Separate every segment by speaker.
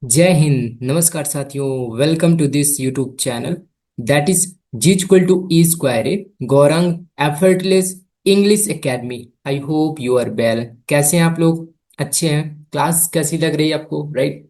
Speaker 1: जय हिंद। नमस्कार साथियों, welcome to this YouTube channel that is G equal to E square A Gaurang effortless English academy. I hope you are well. कैसे हैं आप लोग? अच्छे हैं? क्लास कैसी लग रही है आपको? राइट,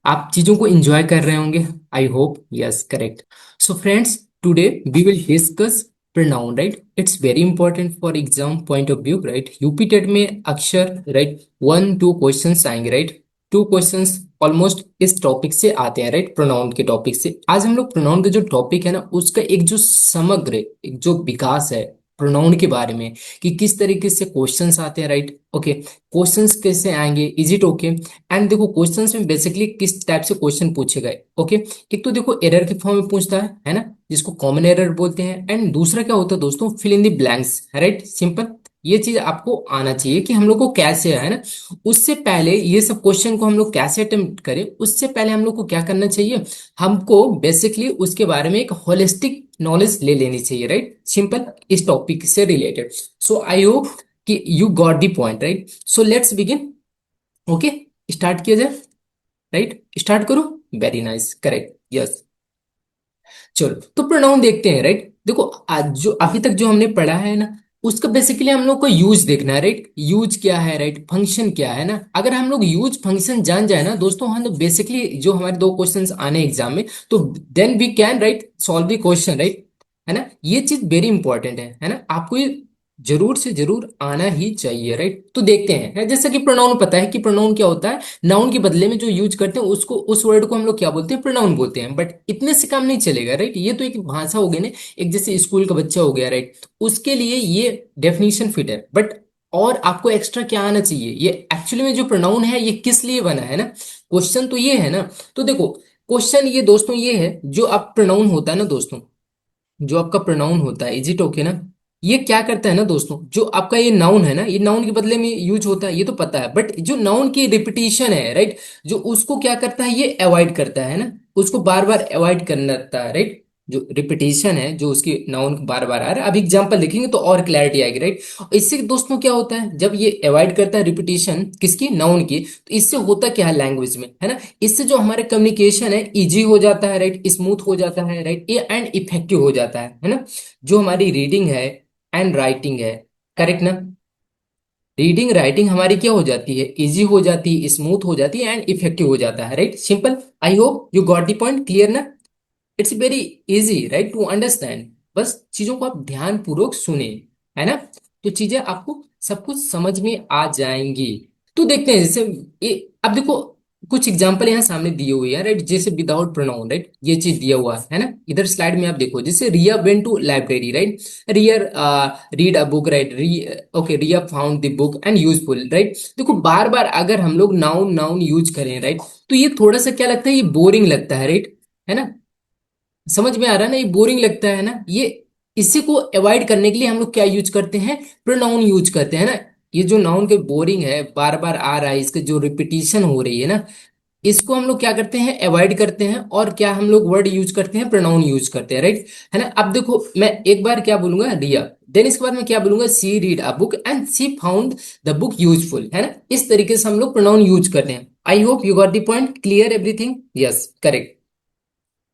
Speaker 1: आप चीजों को एंजॉय कर रहे होंगे। I hope yes, correct. So friends, today we will discuss pronoun. Right, it's very important for exam point of view. Right, UP TET में अक्सर राइट वन टू क्वेश्चंस आएंगे। राइट, टू क्वेश्चंस ऑलमोस्ट इस topic से आते हैं। Right, pronoun के topic से। आज हम लोग प्रोनाउन का जो टॉपिक है ना, उसका एक जो समग्र एक जो विकास है प्रोनाउन के बारे में, कि किस तरीके से क्वेश्चंस आते हैं। राइट, ओके, क्वेश्चंस कैसे आएंगे, इज इट ओके। एंड देखो, क्वेश्चंस में बेसिकली किस टाइप से क्वेश्चन पूछे गए। ओके, एक तो देखो एरर के फॉर्म में पूछता है ना, जिसको कॉमन एरर बोलते हैं। एंड दूसरा क्या होता है दोस्तों, fill in the blanks. Right, simple. ये चीज आपको आना चाहिए कि हम लोग को कैसे है ना। उससे पहले ये सब क्वेश्चन को हम लोग कैसे अटेम्प्ट करें, उससे पहले हम लोग को क्या करना चाहिए, हमको बेसिकली उसके बारे में एक होलिस्टिक नॉलेज ले लेनी चाहिए। राइट, सिंपल, इस टॉपिक से रिलेटेड। सो आई होप कि you got the point. Right, so let's begin. Okay, start किया जाए। राइट, स्टार्ट करो। Very nice, correct, yes. चलो तो प्रोनाउन देखते हैं। राइट, देखो आज जो अभी तक जो हमने पढ़ा है ना, उसका बेसिकली हम लोग को यूज देखना है। राइट, यूज क्या है, राइट, फंक्शन क्या है ना। अगर हम लोग यूज फंक्शन जान जाए ना दोस्तों, हम लोग बेसिकली जो हमारे दो क्वेश्चंस आने एग्जाम में, तो then we can right solve the question. Right, है ना। ये चीज वेरी इंपॉर्टेंट है ना। आपको ये जरूर से जरूर आना ही चाहिए। राइट, तो देखते हैं है? जैसे कि प्रोनाउन, पता है कि प्रोनाउन क्या होता है। नाउन के बदले में जो यूज करते हैं उसको, उस वर्ड को हम लोग क्या बोलते हैं, प्रोनाउन बोलते हैं। बट इतने से काम नहीं चलेगा। राइट, ये तो एक भाषा हो गई ना, एक जैसे स्कूल का बच्चा हो गया। राइट, उसके लिए ये डेफिनेशन फिट है। बट और आपको एक्स्ट्रा क्या आना चाहिए, ये एक्चुअली में जो प्रोनाउन है ये किस लिए बना है ना। क्वेश्चन तो ये है ना। तो देखो, क्वेश्चन ये दोस्तों ये है, जो आप प्रोनाउन होता है ना दोस्तों, जो आपका प्रोनाउन होता है, इज इट ओके ना। ये क्या करता है ना दोस्तों, जो आपका ये नाउन है ना, ये नाउन के बदले में यूज होता है, ये तो पता है। बट जो नाउन की रिपीटिशन है, राइट, जो उसको क्या करता है, ये अवॉइड करता है ना। उसको बार बार अवॉइड करना रहता है। राइट, जो रिपीटिशन है, जो उसकी नाउन बार बार आ रहा है, अब एग्जांपल लिखेंगे तो और क्लैरिटी आएगी। राइट, इससे दोस्तों क्या होता है, जब ये अवॉइड करता है रिपीटिशन किसकी, नाउन की, तो इससे होता क्या है लैंग्वेज में, है ना। इससे जो हमारे कम्युनिकेशन है इजी हो जाता है। राइट, स्मूथ हो जाता है। राइट, ये एंड इफेक्टिव हो जाता है ना। जो हमारी रीडिंग है एंड राइटिंग है, करेक्ट ना। रीडिंग राइटिंग हमारी क्या हो जाती है, इजी हो जाती है, स्मूथ हो जाती है एंड इफेक्टिव हो जाता है। Right, simple. I hope you got the point, clear ना। It's very easy right to understand. बस चीजों को आप ध्यान पूर्वक सुने, है ना, तो चीजें आपको सब कुछ समझ में आ जाएंगी। तो देखते हैं जैसे ये, अब देखो कुछ एग्जांपल यहाँ सामने दिए हुए हैं। राइट, जैसे विदाउट प्रोनाउन, राइट, ये चीज दिया हुआ है ना। इधर स्लाइड में आप देखो, जैसे Riya went to library. Right, Riya read a book. Right, okay, Riya found the book and useful. Right, देखो बार बार अगर हम लोग नाउन नाउन यूज करें, राइट, तो ये थोड़ा सा क्या लगता है, ये बोरिंग लगता है। राइट, है ना। समझ में आ रहा है ना, ये बोरिंग लगता है ना। ये इसी को अवॉइड करने के लिए हम लोग क्या यूज करते हैं, प्रोनाउन यूज करते हैं ना। ये जो नाउन के बोरिंग है, बार बार आ रहा है, इसके जो रिपीटिशन हो रही है ना, इसको हम लोग क्या करते हैं, अवॉइड करते हैं। और क्या हम लोग वर्ड यूज करते हैं, प्रोनाउन यूज करते हैं। राइट, है ना। अब देखो मैं एक बार क्या बोलूंगा, रिया, देन इसके बाद मैं क्या बोलूंगा, she read a book and she found the book useful, है ना। इस तरीके से हम लोग प्रोनाउन यूज करते हैं। आई hope you got the point, clear everything, yes, correct.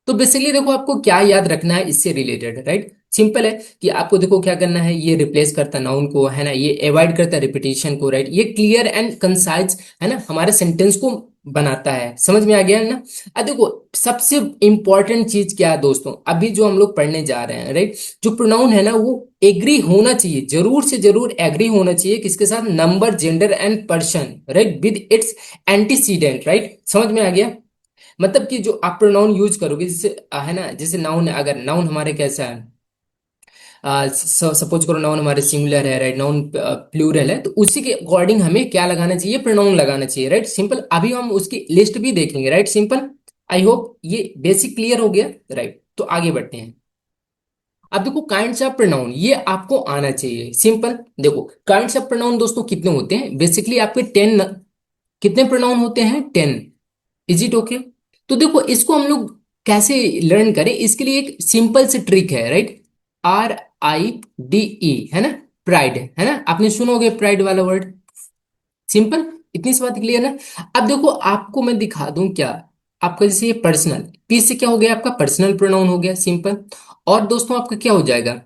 Speaker 1: तो बेसिकली देखो आपको क्या याद रखना है इससे रिलेटेड, राइट, सिंपल है कि आपको देखो क्या करना है, ये रिप्लेस करता है नाउन को, है ना, ये अवॉइड करता है रिपीटिशन को। राइट, ये क्लियर एंड कंसाइज, है ना, हमारे सेंटेंस को बनाता है। समझ में आ गया है ना। अब देखो सबसे इंपॉर्टेंट चीज क्या है दोस्तों, अभी जो हम लोग पढ़ने जा रहे हैं, राइट, जो प्रोनाउन है ना, वो एग्री होना चाहिए, जरूर से जरूर एग्री होना चाहिए किसके साथ, number, gender and person, right, with its antecedent. Right, समझ में आ गया। मतलब कि जो आप प्रोनाउन यूज करोगे, जैसे है ना, जैसे नाउन, अगर नाउन हमारे कैसा है, सपोज करो नाउन हमारे सिंगुलर है, राइट, नाउन प्लूरल है, तो उसी के अकॉर्डिंग हमें क्या लगाना चाहिए, प्रोनाउन लगाना चाहिए। Right, simple. अभी हम उसकी लिस्ट भी देखेंगे। Right, simple. आई होप ये बेसिक क्लियर हो गया। राइट, तो आगे बढ़ते हैं। अब देखो काइंड्स ऑफ प्रोनाउन, ये आपको आना चाहिए। सिंपल, देखो काइंड्स ऑफ प्रोनाउन दोस्तों कितने होते हैं, बेसिकली आपके 10, कितने प्रोनाउन होते हैं, 10। Is it okay. तो देखो इसको हम लोग कैसे लर्न करें, इसके लिए एक सिंपल से ट्रिक है। राइट, RIDE, है ना, प्राइड, है ना, आपने सुनोगे प्राइड वाला वर्ड, सिंपल। इतनी सी बात क्लियर ना। अब देखो आपको मैं दिखा दूं क्या, आपका जैसे ये पर्सनल, पी से क्या हो गया, आपका पर्सनल प्रोनाउन हो गया सिंपल। और दोस्तों आपका क्या हो जाएगा,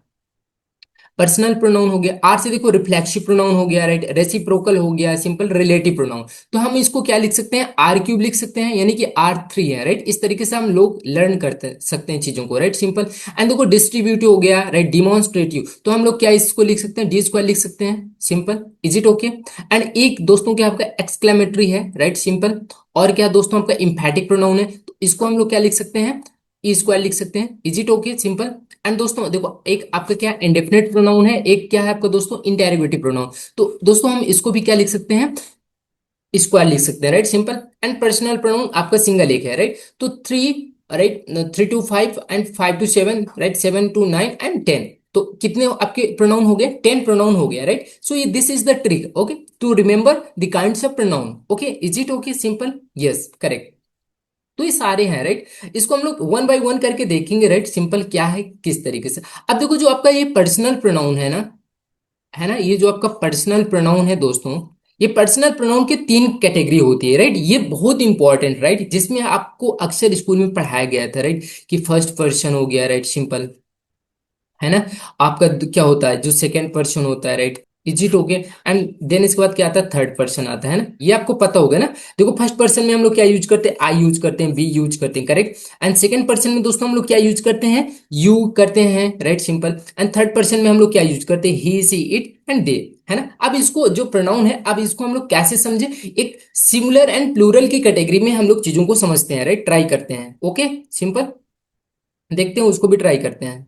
Speaker 1: पर्सनल प्रोनाउन हो गया। आर से देखो रिफ्लेक्सिव प्रोनाउन हो गया, राइट, रेसिप्रोकल हो गया, सिंपल रिलेटिव प्रोनाउन। तो हम इसको क्या लिख सकते हैं, आर क्यूब लिख सकते हैं, यानी कि R3 है, राइट। इस तरीके से हम लोग लर्न करते सकते हैं चीजों को, राइट सिंपल। एंड देखो डिस्ट्रीब्यूटिव हो गया, राइट, डिमॉन्स्ट्रेटिव, तो हम लोग क्या इसको लिख सकते हैं, D² लिख सकते हैं simple. Is it okay. And एक दोस्तों क्या आपका एक्सक्लेमेटरी है, राइट सिंपल। और क्या दोस्तों आपका इम्फेटिक प्रोनाउन है, तो इसको हम लोग क्या लिख सकते हैं, E² लिख सकते हैं। Is it okay simple. And दोस्तों देखो एक आपका क्या इंडेफिनेट प्रोनाउन है, एक क्या है आपका दोस्तों इंटेरोगेटिव प्रोनाउन। तो दोस्तों हम इसको भी क्या लिख सकते हैं, स्क्वायर लिख सकते हैं, right simple. And personal pronoun आपका सिंगल एक है, राइट। तो 3, right, 3 to 5 and 5 to 7, right, 7 to 9 and 10। तो कितने आपके प्रोनाउन हो गए, 10 प्रोनाउन हो गया, राइट। सो ये this is the trick, okay, to remember the kinds of pronoun. Okay, is it okay simple, yes correct. तो ये सारे हैं, राइट। इसको हम लोग वन बाय वन करके देखेंगे, राइट सिंपल, क्या है किस तरीके से। अब देखो जो आपका ये पर्सनल प्रोनाउन है ना, है ना, ये जो आपका पर्सनल प्रोनाउन है दोस्तों, ये पर्सनल प्रोनाउन की 3 कैटेगरी होती है, राइट। ये बहुत इंपॉर्टेंट, राइट, जिसमें आपको अक्सर स्कूल में पढ़ाया गया था, राइट, कि फर्स्ट पर्सन हो गया, राइट सिंपल, है ना। आपका क्या होता है, जो सेकंड पर्सन होता है, right, is it okay. And then इसके बाद क्या आता है, थर्ड पर्सन आता है ना, ये आपको पता होगा ना। देखो फर्स्ट पर्सन में हम लोग क्या यूज करते हैं, आई यूज करते हैं, वी यूज करते हैं, करेक्ट। एंड सेकंड पर्सन में दोस्तों हम लोग क्या यूज करते हैं, यू करते हैं, right simple. And third person में हम लोग क्या यूज करते हैं, ही सी इट एंड दे, है ना। अब इसको जो प्रोनाउन है, अब इसको हम लोग कैसे समझे, एक सिंगुलर एंड प्लूरल की कैटेगरी में हम लोग चीजों को समझते हैं, राइट, ट्राई करते हैं, ओके सिंपल। देखते हैं उसको भी ट्राई करते हैं,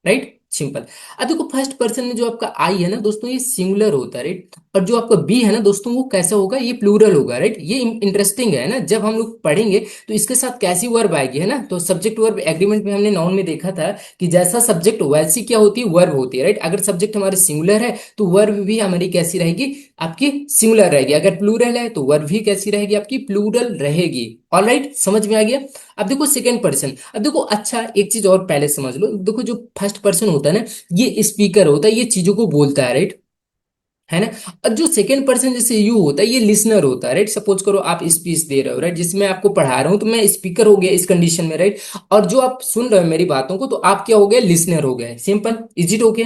Speaker 1: राइट सिंपल। अब देखो फर्स्ट पर्सन में जो आपका आई है ना दोस्तों, ये सिंगुलर होता है, राइट। और जो आपका बी है ना दोस्तों, वो कैसा होगा, ये प्लूरल होगा, राइट। ये इंटरेस्टिंग है ना, जब हम लोग पढ़ेंगे तो इसके साथ कैसी वर्ब आएगी, है ना। तो सब्जेक्ट वर्ब एग्रीमेंट में हमने नाउन में देखा था कि जैसा सब्जेक्ट वैसी क्या होती है, वर्ब होती है, राइट। अगर सब्जेक्ट हमारे सिंगुलर है तो वर्ब भी हमारी कैसी रहेगी, आपकी सिंगुलर रहेगी। अगर प्लूरल है तो वर्ब भी कैसी रहेगी, आपकी प्लूरल रहेगी। ऑल राइट, समझ में आ गया। अब देखो सेकंड पर्सन, अब देखो अच्छा एक चीज और पहले समझ लो, देखो जो फर्स्ट पर्सन होता है ना, ये स्पीकर होता है, ये चीजों को बोलता है, राइट, है ना। और जो सेकंड पर्सन जैसे यू होता है, ये लिसनर होता है, राइट। सपोज करो आप स्पीच दे रहे हो, राइट, जिसमें आपको पढ़ा रहा हूं, तो मैं स्पीकर हो गया इस कंडीशन में, राइट। और जो आप सुन रहे हो मेरी बातों को, तो आप क्या हो गए, लिसनर हो गए, simple. Is it okay.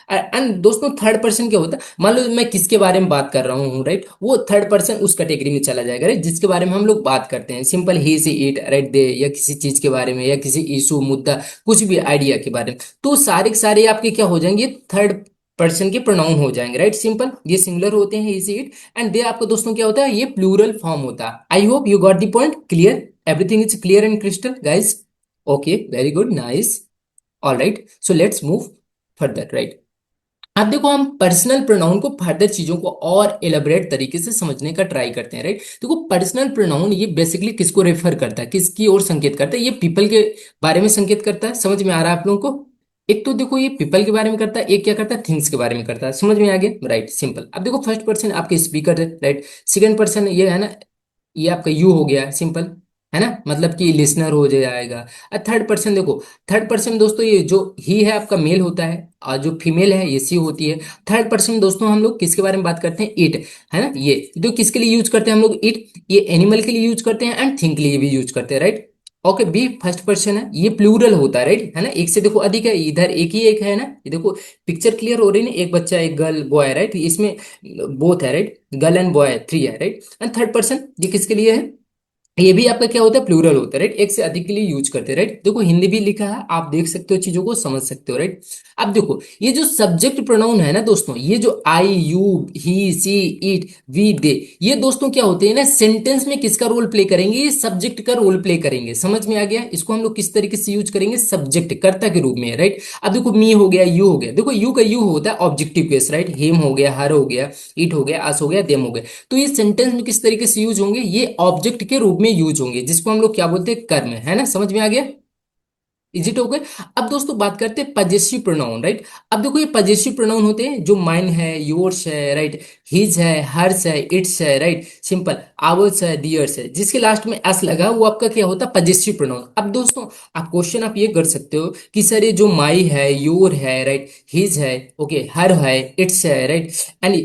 Speaker 1: And दोस्तों थर्ड पर्सन क्या होता है, मान लो मैं किसके बारे में बात कर रहा हूँ, राइट, वो थर्ड पर्सन उस कैटेगरी में चला जाएगा, राइट, जिसके बारे में हम लोग बात करते हैं, simple, he she it, right, they, या किसी चीज के बारे में, या किसी इशू मुद्दा, कुछ भी आइडिया के बारे में। तो सारे के सारे आपके क्या हो जाएंगे, थर्ड पर्सन के प्रोनाउन हो जाएंगे, राइट सिंपल। ये सिंगुलर होते हैं, इज इट। एंड दे आपको दोस्तों क्या होता है, ये प्लूरल फॉर्म होता है। आई hope you got the point, clear, everything is clear and crystal guys. Okay, very good, nice. All right, so let's move further, right. अब देखो हम पर्सनल प्रोनाउन को फर्दर चीजों को और एलेबरेट तरीके से समझने का ट्राई करते हैं, राइट। देखो पर्सनल प्रोनाउन ये बेसिकली किसको रेफर करता है, किसकी ओर संकेत करता है, ये पीपल के बारे में संकेत करता है। समझ में आ रहा है आप लोगों को। एक तो देखो ये पीपल के बारे में करता है, एक क्या करता है, थिंग्स के बारे में करता है। समझ में आ गया, राइट सिंपल। अब देखो फर्स्ट पर्सन आपके स्पीकर है, राइट। सेकंड पर्सन ये है ना, ये आपका यू हो गया, सिंपल, है ना, मतलब कि लिसनर हो जाएगा। और थर्ड पर्सन देखो, थर्ड पर्सन दोस्तों ये जो ही है आपका मेल होता है, और जो फीमेल है ये सी होती है। थर्ड पर्सन दोस्तों हम लोग किसके बारे में बात करते हैं, इट, है ना। ये तो किसके लिए यूज करते हैं हम लोग, इट, ये एनिमल के लिए यूज करते हैं, एंड थिंग के लिए भी यूज करते हैं, right. Okay, B first person है, ये प्लूरल होता है, राइट, है ना। एक से देखो अधिक है, इधर एक ही एक है ना, ये देखो पिक्चर क्लियर हो रही है ना, एक बच्चा एक गर्ल बॉय, राइट, इसमें बोथ है, राइट, गर्ल एंड बॉय 3 है, राइट। एंड थर्ड पर्सन ये किसके लिए है, ये भी आपका क्या होता है, प्लूरल होता है, राइट, एक से अधिक के लिए यूज करते हैं, राइट। देखो हिंदी भी लिखा है, आप देख सकते हो, चीजों को समझ सकते हो, राइट। अब देखो ये जो सब्जेक्ट प्रोनाउन है ना दोस्तों, ये जो I you he she it we they, ये दोस्तों क्या होते हैं ना, सेंटेंस में किसका रोल प्ले करेंगे, ये सब्जेक्ट का रोल प्ले करेंगे। समझ में आ गया, इसको हम लोग किस तरीके से यूज करेंगे, सब्जेक्ट कर्ता के रूप में, राइट। अब देखो मी हो गया, यू हो गया, देखो यू का यू होता है ऑब्जेक्टिव केस, राइट, हिम हो गया, हर हो गया, इट हो गया, अस हो गया, देम हो गया। तो ये सेंटेंस में किस तरीके से यूज होंगे, ये ऑब्जेक्ट के रूप में यूज होंगे, जिसको हम लोग क्या बोलते हैं, कर्म, है ना। समझ में आ गया, इज इट ओके। अब दोस्तों बात करते हैं पजेसिव प्रोनाउन, राइट। अब देखो ये पजेसिव प्रोनाउन होते हैं, जो माइन है, योर्स है, राइट, हिज है, हर्स है, इट्स है, राइट सिंपल, आवर्स है, दियर्स है, जिसके लास्ट में एस लगा वो आपका क्या होता है, पजेसिव प्रोनाउन। अब दोस्तों आप क्वेश्चन आप ये कर सकते हो कि सर ये जो माई है, योर है, राइट, हिज है, ओके, हर है, इट्स है, राइट, एंड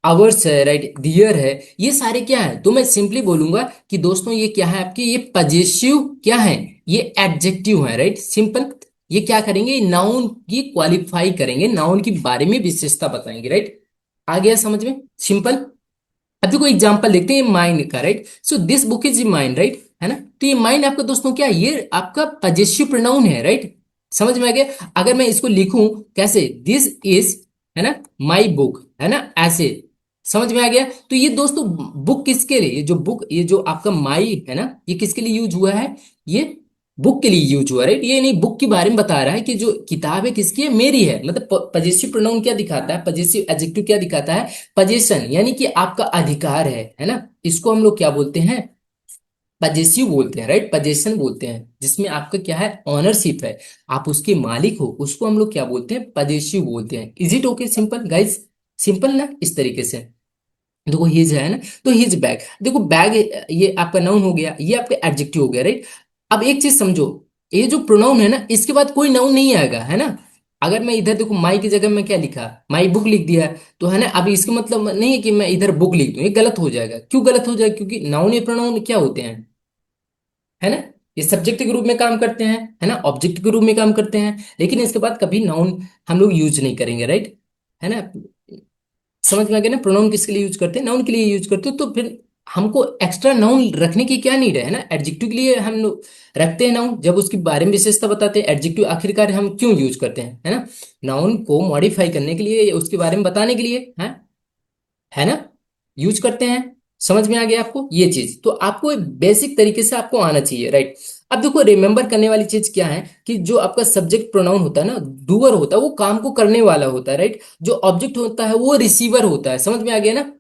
Speaker 1: आवर्स है, राइट, दियर है, ये सारे क्या है, तो मैं सिंपली बोलूंगा कि दोस्तों ये क्या है आपके, ये पजेसिव क्या है, ये एडजेक्टिव है, राइट, सिंपल। ये क्या करेंगे, नाउन की क्वालिफाई करेंगे, नाउन के बारे में विशेषता बताएंगे, राइट। आ गया समझ में, सिंपल। अब देखो एग्जांपल देखते हैं माइन का, right. So this book is mine, right, है ना। तो ये माइन आपका दोस्तों क्या है, ये आपका पजेसिव प्रोनाउन है, राइट। समझ में आ गया। अगर मैं इसको लिखूं कैसे, दिस इज, है ना, माई बुक, है ना, ऐसे। समझ में आ गया। तो ये दोस्तों बुक किसके लिए, ये जो बुक, ये जो आपका माई है ना, ये किसके लिए यूज हुआ है, ये बुक के लिए यूज हुआ, राइट। ये नहीं बुक के बारे में बता रहा है कि जो किताब है किसकी है, मेरी है। मतलब पजेसिव प्रोनाउन क्या दिखाता है, पजेसिव एडजेक्टिव क्या दिखाता है, पजेशन, यानी कि आपका अधिकार है ना। इसको हम लोग क्या बोलते हैं, पजेसिव बोलते हैं, राइट, पजेशन बोलते हैं, जिसमें आपका क्या है, ऑनरशिप है, आप उसके मालिक हो, उसको हम लोग क्या बोलते हैं, पजेसिव बोलते हैं। Is it okay, simple guys, simple ना, इस तरीके से। देखो हिज है ना, तो हिज बैग, देखो बैग ये आपका नाउन हो गया, ये आपका एडजेक्टिव हो गया, राइट। अब एक चीज समझो, ये जो प्रोनाउन है ना, इसके बाद कोई नाउन नहीं आएगा, है ना। अगर मैं इधर देखो माई की जगह मैं क्या लिखा, माई बुक लिख दिया, तो है ना, अभी इसका मतलब नहीं है कि मैं इधर बुक लिख दूं, ये गलत हो जाएगा। क्यों गलत हो जाएगा, क्योंकि नाउन या प्रोनाउन क्या होते हैं, है ना, ये सब्जेक्ट के रूप में काम करते हैं, है ना, ऑब्जेक्ट के रूप में काम करते हैं, लेकिन इसके बाद कभी नाउन हम लोग यूज नहीं करेंगे, राइट, है ना। समझ में आ गया ना, प्रोनाउन किसके लिए यूज करते हैं, नाउन के लिए यूज करते हो, तो फिर हमको एक्स्ट्रा नाउन रखने की क्या नीड है ना। एडजेक्टिव के लिए हम लोग रखते हैं नाउन, जब उसके बारे में विशेषता बताते हैं। एडजेक्टिव आखिरकार हम क्यों यूज करते हैं, है ना, नाउन को मॉडिफाई करने के लिए, उसके बारे में बताने के लिए, है ना, यूज करते हैं। समझ में आ गया आपको ये चीज, तो आपको बेसिक तरीके से आपको आना चाहिए, राइट। अब देखो रिमेंबर करने वाली चीज क्या है, कि जो आपका सब्जेक्ट प्रोनाउन होता है ना, डूअर होता है, वो काम को करने वाला होता है, राइट। जो ऑब्जेक्ट होता है वो रिसीवर होता है। समझ में आ गया ना,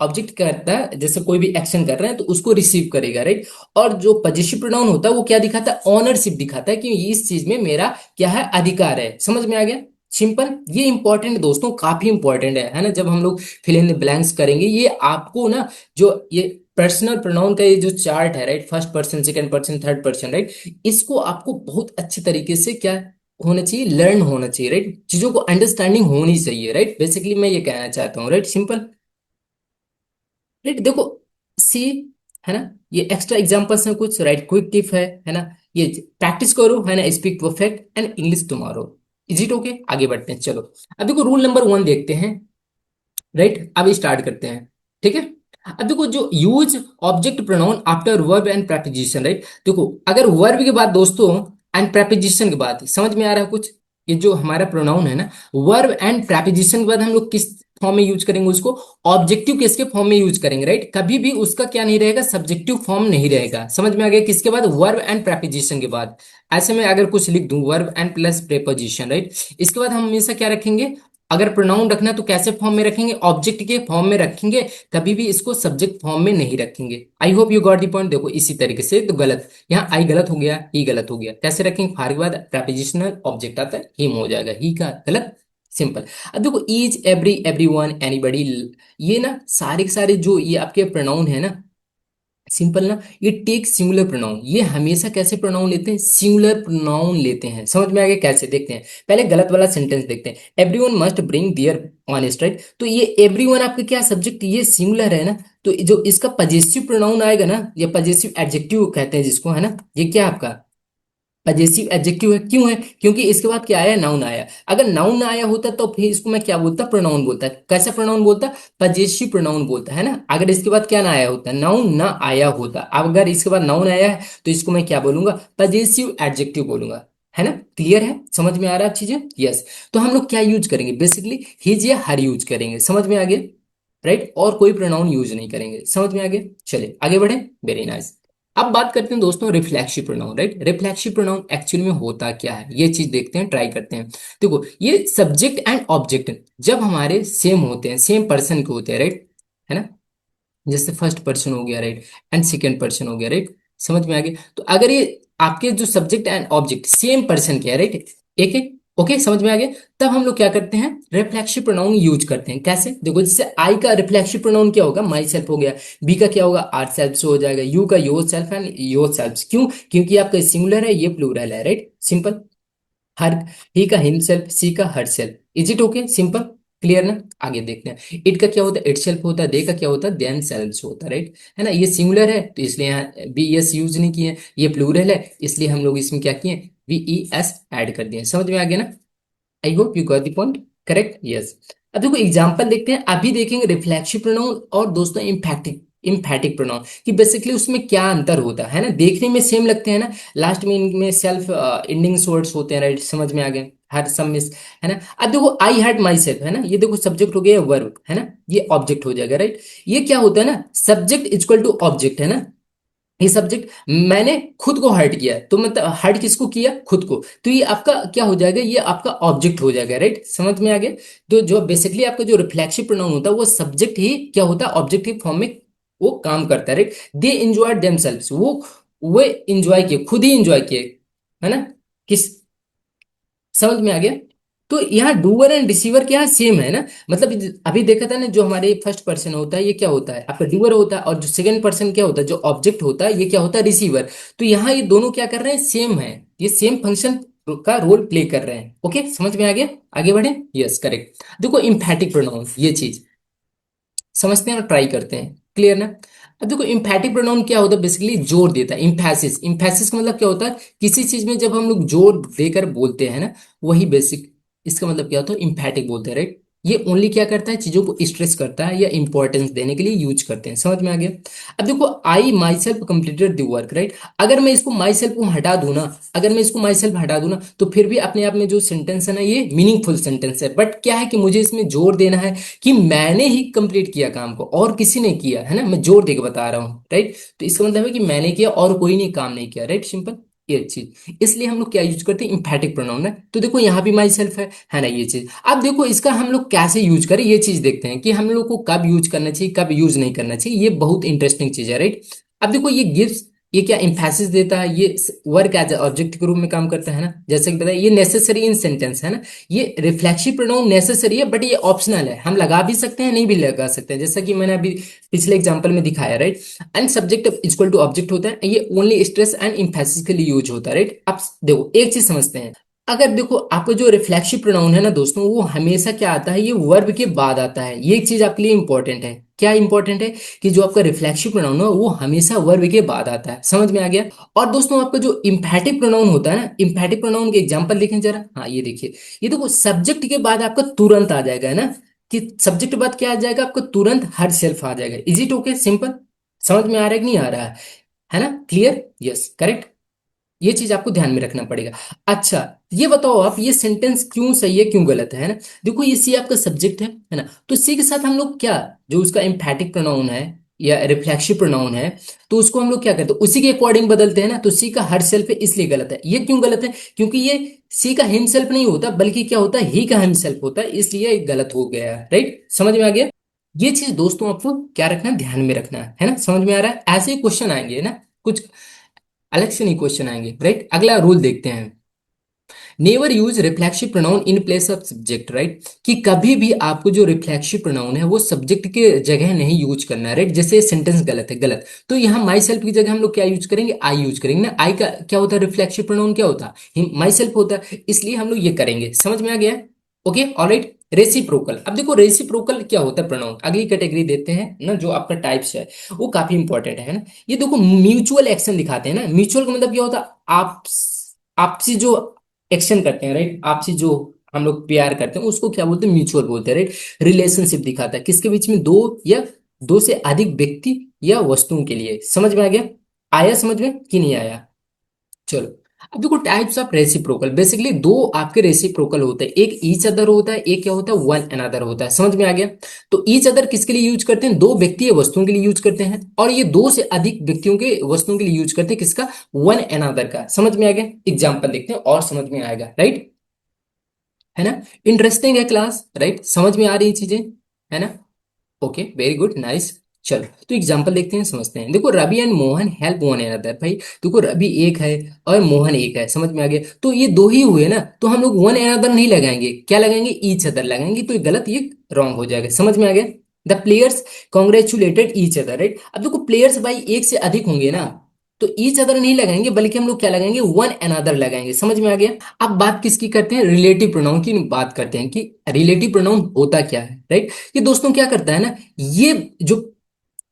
Speaker 1: ऑब्जेक्ट करता है, जैसे कोई भी एक्शन कर रहे हैं तो उसको रिसीव करेगा, राइट। और जो पजेसिव प्रोनाउन होता है वो क्या दिखाता है, ऑनरशिप दिखाता है, कि इस चीज में मेरा क्या है, अधिकार है। समझ में आ गया, सिंपल। ये इंपॉर्टेंट दोस्तों, काफी इंपॉर्टेंट है ना। जब हम लोग फिल इन द ब्लैंक्स करेंगे, ये आपको ना, जो ये पर्सनल प्रोनाउन का ये जो चार्ट है, right, first person, second person, third person, right, इसको आपको बहुत अच्छे तरीके से क्या होना चाहिए, लर्न होना चाहिए, राइट, चीजों को अंडरस्टैंडिंग होनी चाहिए, राइट। बेसिकली मैं ये कहना चाहता हूँ, राइट, सिंपल। राइट, देखो सी, है ना, ये एक्स्ट्रा एग्जांपल्स हैं कुछ, राइट, क्विक टिप है ना। ये प्रैक्टिस करो, है ना, speak perfect and English tomorrow. Is it okay, आगे बढ़ते हैं, चलो। अब देखो रूल नंबर 1 देखते हैं, राइट, अब स्टार्ट करते हैं, ठीक है। अब देखो जो use object pronoun after verb and preposition, right. देखो अगर वर्ब के बाद दोस्तों एंड प्रेपोजिशन के बाद, समझ में आ रहा है कुछ, ये जो हमारा प्रोनाउन है ना, वर्ब एंड प्रेपोजिशन के बाद हम लोग किस फॉर्म में यूज करेंगे उसको, ऑब्जेक्टिव किसके फॉर्म में यूज करेंगे, राइट। कभी भी उसका क्या नहीं रहेगा, सब्जेक्टिव फॉर्म नहीं रहेगा। समझ में आ गया, किसके बाद, वर्ब एंड प्रेपोजिशन के बाद। ऐसे में अगर कुछ लिख दूं, verb and plus preposition, right, इसके बाद हम हमेशा क्या रखेंगे, अगर प्रोनाउन रखना है तो कैसे फॉर्म में रखेंगे, ऑब्जेक्ट के फॉर्म में रखेंगे, कभी भी इसको सब्जेक्ट फॉर्म में नहीं रखेंगे। आई hope you got the point. देखो इसी तरीके से, तो गलत, यहाँ आई गलत हो गया, ई गलत हो गया, कैसे रखेंगे, फार के बाद प्रपोजिशनल ऑब्जेक्ट आता है, हिम हो जाएगा, ही का गलत, सिंपल। अब देखो ईच, एवरी, एवरीवन, एनीबडी, ये ना सारे के सारे जो ये आपके प्रोनाउन है ना, सिंपल ना, ये टेक सिंगुलर प्रोनाउन, ये हमेशा कैसे प्रोनाउन लेते हैं, सिंगुलर प्रोनाउन लेते हैं। समझ में आ गया, कैसे देखते हैं, पहले गलत वाला सेंटेंस देखते हैं, everyone must bring their honest, right. तो ये एवरीवन आपका क्या सब्जेक्ट, ये सिंगुलर है ना, तो जो इसका पजेसिव प्रोनाउन आएगा ना, ये पजेसिव एडजेक्टिव कहते हैं जिसको, है ना, ये क्या आपका पजेसिव एडजेक्टिव है। क्यों है, क्योंकि इसके बाद क्या आया, नाउन आया। अगर नाउन ना आया होता तो फिर इसको मैं क्या बोलता, प्रोनाउन बोलता। कैसा प्रोनाउन बोलता, पजेसिव प्रोनाउन बोलता, है ना। अगर इसके बाद क्या ना आया होता, नाउन ना आया होता, अब अगर इसके बाद नाउन आया है तो इसको मैं क्या बोलूंगा, पजेसिव एडजेक्टिव बोलूंगा, है ना। क्लियर है, समझ में आ रहा है चीजें, यस। तो हम लोग क्या यूज करेंगे, बेसिकली हिज या हर यूज करेंगे। समझ में आ गया, राइट, और कोई प्रोनाउन यूज नहीं करेंगे। समझ में आ गया, चलिए आगे बढ़े, वेरी नाइस। अब बात करते हैं दोस्तों reflexive pronoun, right. Reflexive pronoun actually में होता क्या है, ये चीज देखते हैं, ट्राई करते हैं। देखो ये सब्जेक्ट एंड ऑब्जेक्ट जब हमारे सेम होते हैं, सेम पर्सन के होते हैं, राइट, है ना, जैसे फर्स्ट पर्सन हो गया, राइट, एंड सेकेंड पर्सन हो गया, राइट। समझ में आ गया, तो अगर ये आपके जो subject and object same person के है, राइट, एक एक, ओके, समझ में आ गया, तब हम लोग क्या करते हैं, रिफ्लेक्सिव प्रोनाउन यूज करते हैं। कैसे, देखो जैसे आई का रिफ्लेक्सिव प्रोनाउन क्या होगा, माई सेल्फ हो गया, बी का क्या होगा, आर सेल्फ हो जाएगा, यू का your self and your self. क्यों, क्योंकि आपका सिंगुलर है, ये प्लूरल है, राइट, सिंपल। हर, ही का हिम सेल्फ, सी का her self. Is it okay, simple. Clear ना। आगे देखते हैं, इट का क्या होता है, इट सेल्फ होता है, दे का क्या होता है, देम सेल्व्स होता है, राइट। है ना, ये सिंगुलर है तो इसलिए यहाँ बी एस यूज नहीं किए, ये प्लूरल है इसलिए हम लोग इसमें क्या किए, वी ई एस ऐड कर दिए। समझ में आ गया ना। आई hope you got the point. Correct, yes. अब देखो एग्जांपल देखते हैं, अभी देखेंगे रिफ्लेक्सिव प्रोनाउन और दोस्तों इम्फैक्टिक इम्फैटिक प्रोनाउन कि बेसिकली उसमें क्या अंतर होता है ना। देखने में सेम लगते हैं ना, लास्ट में इनमें सेल्फ एंडिंग वर्ड्स होते हैं, राइट। समझ में आ गए, हर सब में, है ना। अब देखो आई हैड माई सेल्फ, है ना, ये देखो सब्जेक्ट हो गया, वर्ब है ना, ये ऑब्जेक्ट हो जाएगा, राइट। ये क्या होता है ना, सब्जेक्ट इक्वल टू ऑब्जेक्ट, है ना। ये सब्जेक्ट, मैंने खुद को हर्ट किया, तो मतलब हर्ट किसको किया, खुद को, तो ये आपका क्या हो जाएगा, ये आपका ऑब्जेक्ट हो जाएगा, राइट। समझ में आ गया। तो जो बेसिकली आपका जो रिफ्लेक्सिव प्रोनाउन होता है वो सब्जेक्ट ही क्या होता है, ऑब्जेक्टिव फॉर्म में वो काम करता है, राइट। दे एंजॉय देमसेल्व्स, वो एंजॉय किए, खुद ही एंजॉय किए, है ना। किस, समझ में आ गया। तो यहाँ डूअर एंड रिसीवर क्या सेम है ना, मतलब अभी देखा था ना, जो हमारे फर्स्ट पर्सन होता है ये क्या होता है, आपका डूअर होता है, और जो सेकंड पर्सन क्या होता है, जो ऑब्जेक्ट होता है, ये क्या होता है, रिसीवर। तो यहाँ ये दोनों क्या कर रहे हैं, सेम है, ये सेम फंक्शन का रोल प्ले कर रहे हैं। ओके, समझ में आ गया। आगे बढ़े, यस करेक्ट। देखो इम्फैटिक प्रोनाउन, ये चीज समझते हैं और ट्राई करते हैं, क्लियर ना। अब देखो इम्फैटिक प्रोनाउन क्या होता है, बेसिकली जोर देता है, इम्फेसिस। इम्फेसिस का मतलब क्या होता है, किसी चीज में जब हम लोग जोर देकर बोलते हैं ना, वही बेसिक इसका मतलब क्या होता है, इम्फैटिक बोलते हैं, राइट। ये ओनली क्या करता है, चीजों को स्ट्रेस करता है या इंपॉर्टेंस देने के लिए यूज करते हैं। समझ में आ गया। अब देखो I myself completed the work, right. अगर मैं इसको माई सेल्फ को हटा दूं ना, अगर मैं इसको माई सेल्फ हटा दूं ना, तो फिर भी अपने आप में जो सेंटेंस है ना, ये मीनिंगफुल सेंटेंस है। बट क्या है कि मुझे इसमें जोर देना है कि मैंने ही कंप्लीट किया काम को, और किसी ने किया, है ना, मैं जोर देकर बता रहा हूँ, राइट। तो इसका मतलब है कि मैंने किया और कोई नहीं काम नहीं किया, राइट, सिंपल, ये चीज। इसलिए हम लोग क्या यूज करते हैं, इम्फैटिक प्रोनाउन है। तो देखो यहाँ भी माई सेल्फ है ना, ये चीज। अब देखो इसका हम लोग कैसे यूज करें, ये चीज देखते हैं कि हम लोग को कब यूज करना चाहिए, कब यूज नहीं करना चाहिए। ये बहुत इंटरेस्टिंग चीज है, राइट। अब देखो ये गिव्स, ये क्या इम्फेसिस देता है, ये वर्क एज ऑब्जेक्ट के रूप में काम करता है ना, जैसे कि बताया, ये नेसेसरी इन सेंटेंस है ना। ये रिफ्लेक्सिव प्रोनाउन नेसेसरी है, बट ये ऑप्शनल है, हम लगा भी सकते हैं नहीं भी लगा सकते हैं, जैसा कि मैंने अभी पिछले एग्जांपल में दिखाया, right. And subject equal to object होता है, ये ओनली स्ट्रेस एंड इम्फेसिस के लिए यूज होता है, राइट। अब देखो एक चीज समझते हैं, अगर देखो आपका जो रिफ्लेक्सिव प्रोनाउन है ना दोस्तों, वो हमेशा क्या आता है, ये वर्ब के बाद आता है। ये एक चीज आपके लिए इंपॉर्टेंट है, क्या इंपॉर्टेंट है, कि जो आपका रिफ्लेक्सिव प्रोनाउन है वो हमेशा वर्ब के बाद आता है। समझ में आ गया। और दोस्तों आपका जो इम्फैटिक प्रोनाउन होता है ना, इम्फैटिक प्रोनाउन के एग्जांपल देखें जरा, हाँ ये देखिए, ये देखो सब्जेक्ट के बाद आपका तुरंत आ जाएगा, है ना, कि सब्जेक्ट के बाद क्या आ जाएगा, आपको तुरंत हर सेल्फ आ जाएगा। Is it okay, simple. समझ में आ रहा है कि नहीं आ रहा है ना, क्लियर, यस करेक्ट। ये चीज आपको ध्यान में रखना पड़ेगा। अच्छा, ये बताओ आप, ये सेंटेंस क्यों सही है क्यों गलत है ना। देखो ये सी आपका सब्जेक्ट है ना, तो सी के साथ हम लोग क्या, जो उसका एम्फैटिक प्रोनाउन है या रिफ्लेक्सिव प्रोनाउन है, तो उसको हम लोग क्या करते हैं, उसी के अकॉर्डिंग बदलते हैं ना। तो सी का हर सेल्फ है, इसलिए गलत है। ये क्यों गलत है, क्योंकि ये सी का हिम सेल्फ नहीं होता, बल्कि क्या होता है, ही का हिम सेल्फ होता है, इसलिए ये गलत हो गया है, राइट। समझ में आ गया। ये चीज दोस्तों आपको क्या रखना है, ध्यान में रखना है ना। समझ में आ रहा है, ऐसे ही क्वेश्चन आएंगे ना, कुछ अलग से नहीं क्वेश्चन आएंगे, राइट। अगला रूल देखते हैं, never use reflexive pronoun in place of subject, right. कि कभी भी आपको जो रिफ्लेक्सिव प्रोनाउन है वो सब्जेक्ट के जगह नहीं यूज करना है, राइट। जैसे सेंटेंस गलत है, गलत, तो यहाँ माई सेल्फ की जगह हम लोग क्या यूज करेंगे, आई यूज करेंगे ना। आई का क्या होता है, रिफ्लेक्सिव प्रोनाउन क्या होता है, माई सेल्फ होता है, इसलिए हम लोग ये करेंगे। समझ में आ गया। Okay alright. रेसिप्रोकल, अब देखो रेसिप्रोकल क्या होता है प्रोनाउन, अगली कैटेगरी देते हैं ना, जो आपका टाइप्स है वो काफी इंपॉर्टेंट है ना। ये देखो म्यूचुअल एक्शन दिखाते हैं ना। म्यूचुअल का मतलब क्या होता है, आप आपसी जो एक्शन करते हैं, राइट, आपसी जो हम लोग प्यार करते हैं उसको क्या बोलते हैं, म्यूचुअल बोलते हैं, राइट। रिलेशनशिप दिखाता है किसके बीच में, दो या दो से अधिक व्यक्ति या वस्तुओं के लिए। समझ में आ गया, आया समझ में कि नहीं आया। चलो, अब देखो टाइप्स ऑफ रेसिप्रोकल, बेसिकली दो आपके रेसिप्रोकल होते हैं, एक ईच अदर होता है, एक क्या होता है, वन अनदर होता है। समझ में आ गया। तो ईच अदर किसके लिए यूज करते हैं, दो व्यक्ति या वस्तुओं के लिए यूज करते हैं, और ये दो से अधिक व्यक्तियों के वस्तुओं के लिए यूज करते हैं, किसका, वन अनदर का। समझ में आ गया। एग्जाम्पल देखते हैं और समझ में आएगा, राइट, है ना। इंटरेस्टिंग है क्लास, राइट, समझ में आ रही चीजें, है ना। Okay very good nice. चलो तो एग्जांपल देखते हैं, समझते हैं। देखो Ravi and Mohan help one another, भाई देखो रवि एक है और मोहन एक है, समझ में आ गया। तो ये दो ही हुए ना, तो हम लोग वन अनदर नहीं लगाएंगे, क्या लगाएंगे, ईच अदर लगाएंगे, तो ये गलत, ये रॉन्ग हो जाएगा। समझ में आ गया। The players congratulated each other, right. अब देखो प्लेयर्स भाई एक से अधिक होंगे ना, तो ईच अदर नहीं लगाएंगे, बल्कि हम लोग क्या लगाएंगे, वन अनदर लगाएंगे। समझ में आ गया। अब बात किसकी करते हैं, रिलेटिव प्रोनाउन की बात करते हैं कि रिलेटिव प्रोनाउन होता क्या है, राइट। ये दोस्तों क्या करता है ना, ये जो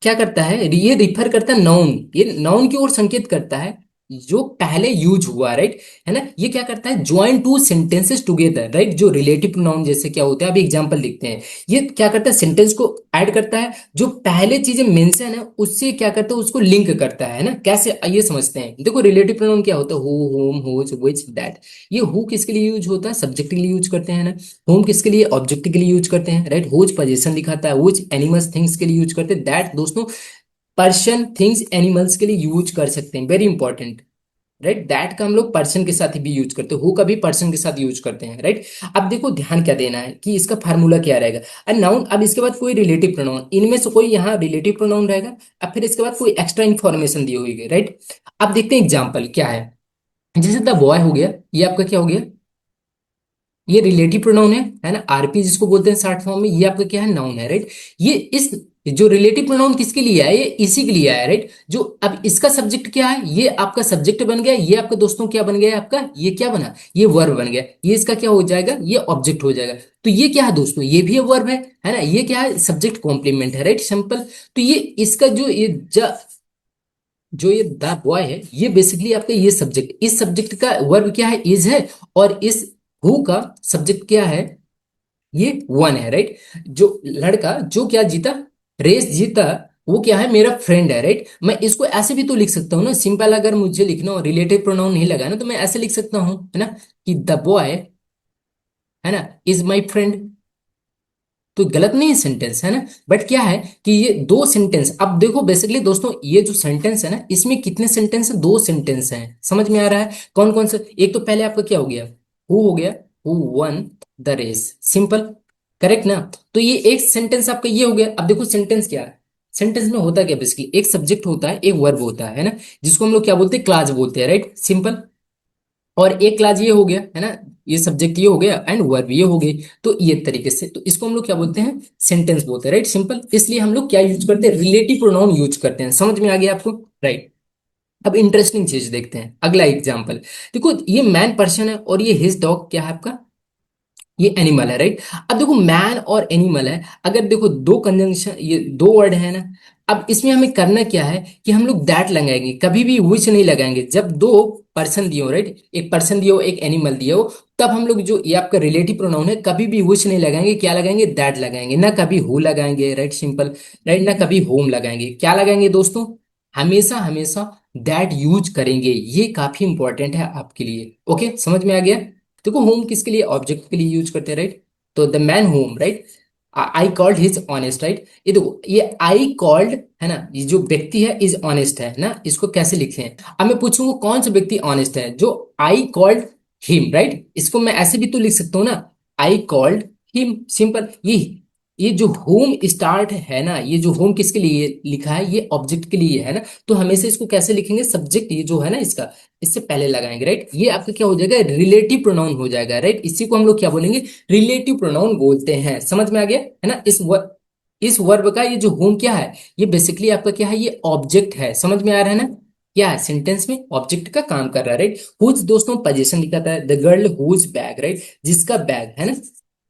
Speaker 1: क्या करता है, ये रिफर करता है नाउन, ये नाउन की ओर संकेत करता है जो पहले यूज हुआ, राइट, है ना। ये क्या करता है, join two sentences together, right. जो रिलेटिव प्रोनाउन जैसे क्या होता है, अभी एग्जांपल देखते हैं। ये क्या करता है, सेंटेंस को ऐड करता है, जो पहले चीजें मेंशन है उससे क्या करता है, उसको लिंक करता है ना। कैसे, आइए समझते हैं। देखो रिलेटिव प्रोनाउन क्या होता है, who, whom, whose, which, that. ये हु किसके लिए यूज होता है, सब्जेक्ट के लिए यूज करते हैं ना। होम किसके लिए, ऑब्जेक्ट के लिए यूज करते हैं, राइट। हुज पोजीशन दिखाता है, व्हिच एनिमल्स थिंग्स के लिए यूज करते हैं, दैट दोस्तों पर्सन थिंग्स एनिमल्स के लिए यूज कर सकते हैं, वेरी इंपॉर्टेंट, राइट। दैट का हम लोग पर्सन के साथ भी यूज करते हैं, हु का भी पर्सन के साथ यूज करते हैं, राइट। अब देखो ध्यान क्या देना है कि इसका फार्मूला क्या रहेगा। अब नाउन, अब इसके बाद कोई रिलेटिव प्रोनाउन, इनमें से कोई यहाँ रिलेटिव प्रोनाउन रहेगा। अब फिर इसके बाद कोई एक्स्ट्रा इन्फॉर्मेशन दी हुई, राइट। अब देखते हैं एग्जाम्पल क्या है। जैसे द बॉय हो गया, ये आपका क्या हो गया, ये रिलेटिव प्रोनाउन है ना। आरपी जिसको बोलते हैं शॉर्ट फॉर्म में, ये आपका क्या है, नाउन है, राइट। ये इस जो रिलेटिव प्रोनाउन किसके लिए है, ये इसी के लिए है, राइट। जो अब इसका सब्जेक्ट क्या है, ये आपका सब्जेक्ट बन गया, ये आपका दोस्तों क्या बन गया, आपका ये क्या बना, ये वर्ब बन गया। ये इसका क्या हो जाएगा, ये ऑब्जेक्ट हो जाएगा। तो ये क्या है दोस्तों, ये भी वर्ब है ना। ये क्या है, सब्जेक्ट कॉम्प्लीमेंट है, राइट, सिंपल। तो ये इसका जो ये द बॉय है, ये बेसिकली आपका ये सब्जेक्ट, इस सब्जेक्ट का वर्ब क्या है, इज है। और इस हु का सब्जेक्ट क्या है, ये वन है, राइट। जो लड़का जो क्या जीता, रेस जीता, वो क्या है, मेरा फ्रेंड है, राइट। मैं इसको ऐसे भी तो लिख सकता हूँ ना, सिंपल। अगर मुझे लिखना हो, रिलेटिव प्रोनाउन नहीं लगा ना, तो मैं ऐसे लिख सकता हूँ, है ना, कि द बॉय, है ना, इज माई फ्रेंड। तो गलत नहीं है सेंटेंस, है ना। बट क्या है कि ये दो सेंटेंस, अब देखो बेसिकली दोस्तों, ये जो सेंटेंस है ना, इसमें कितने सेंटेंस है, दो सेंटेंस हैं। समझ में आ रहा है, कौन कौन से। एक तो पहले आपका क्या हो गया, हु हो गया, who won the race, simple, correct ना। तो ये एक सेंटेंस आपका ये हो गया। अब देखो सेंटेंस क्या है, सेंटेंस में होता क्या, बेसिकली एक सब्जेक्ट होता है, एक वर्ब होता है ना, जिसको हम लोग क्या बोलते हैं, क्लास बोलते हैं, राइट, सिंपल। और एक क्लास ये हो गया, है ना, ये सब्जेक्ट ये हो गया एंड वर्ब ये हो गई। तो ये तरीके से, तो इसको हम लोग क्या बोलते हैं, सेंटेंस बोलते हैं, राइट, सिंपल। इसलिए हम लोग क्या यूज करते हैं, रिलेटिव प्रोनाउन यूज करते हैं। समझ में आ गया आपको, राइट। अब इंटरेस्टिंग चीज देखते हैं, अगला एग्जाम्पल। देखो ये मैन पर्सन है, और ये हिज डॉग क्या है आपका, ये एनिमल है, राइट। अब देखो मैन और एनिमल है, अगर देखो दो कंजंक्शन, ये दो वर्ड है ना। अब इसमें हमें करना क्या है कि हम लोग दैट लगाएंगे, कभी भी विच नहीं लगाएंगे। जब दो पर्सन दिए हो, राइट, एक पर्सन दिए हो, एक एनिमल दिए हो, तब हम लोग जो ये आपका रिलेटिव प्रोनाउन है, कभी भी विच नहीं लगाएंगे, क्या लगाएंगे, दैट लगाएंगे ना। कभी हु लगाएंगे, राइट, सिंपल, राइट, ना कभी होम लगाएंगे, क्या लगाएंगे दोस्तों, हमेशा हमेशा दैट यूज करेंगे। ये काफी इंपॉर्टेंट है आपके लिए, ओके, समझ में आ गया। देखो होम किसके लिए, ऑब्जेक्ट के लिए यूज करते हैं, राइट। तो the man home, right, I called his honest, right. ये देखो ये आई कॉल्ड, है ना, ये जो व्यक्ति है इज ऑनेस्ट है ना। इसको कैसे लिखते हैं, अब मैं पूछूंगा कौन सा व्यक्ति ऑनेस्ट है, जो आई कॉल्ड हिम, राइट। इसको मैं ऐसे भी तो लिख सकता हूँ ना, आई कॉल्ड हिम, सिंपल। ये जो होम स्टार्ट है ना, ये जो होम किसके लिए लिखा है, ये ऑब्जेक्ट के लिए है ना। तो हमेशा इसको कैसे लिखेंगे, सब्जेक्ट ये जो है ना इसका, इससे पहले लगाएंगे, राइट। ये आपका क्या हो जाएगा, रिलेटिव प्रोनाउन हो जाएगा, राइट। इसी को हम लोग क्या बोलेंगे, रिलेटिव प्रोनाउन बोलते हैं। समझ में आ गया, है ना। इस वर्ब का ये जो होम क्या है, ये बेसिकली आपका क्या है, ये ऑब्जेक्ट है। समझ में आ रहा है ना, क्या है, सेंटेंस में ऑब्जेक्ट का काम कर रहा है, राइट। हुज दोस्तों पोजीशन दिखाता है, the girl whose bag, right, जिसका बैग है ना,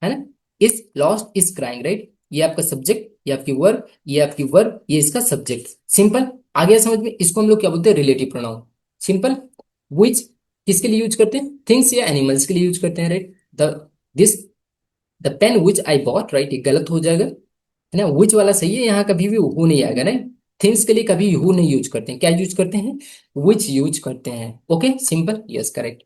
Speaker 1: है ना, is lost is crying, right. ये आपका सब्जेक्ट, ये आपकी वर्ब, ये आपकी वर्ब, ये इसका सब्जेक्ट, सिंपल। आ गया समझ में। इसको हम लोग क्या बोलते हैं, रिलेटिव प्रोनाउन, सिंपल। विच किसके लिए यूज करते हैं, थिंग्स या एनिमल्स के लिए यूज करते हैं, right. The this the pen which I bought, right, ये गलत हो जाएगा, है ना। विच वाला सही है, यहाँ कभी भी हु नहीं आएगा, राइट। थिंग्स के लिए कभी हु नहीं यूज करते हैं, क्या यूज करते हैं, विच यूज करते हैं, ओके, सिंपल, यस, करेक्ट।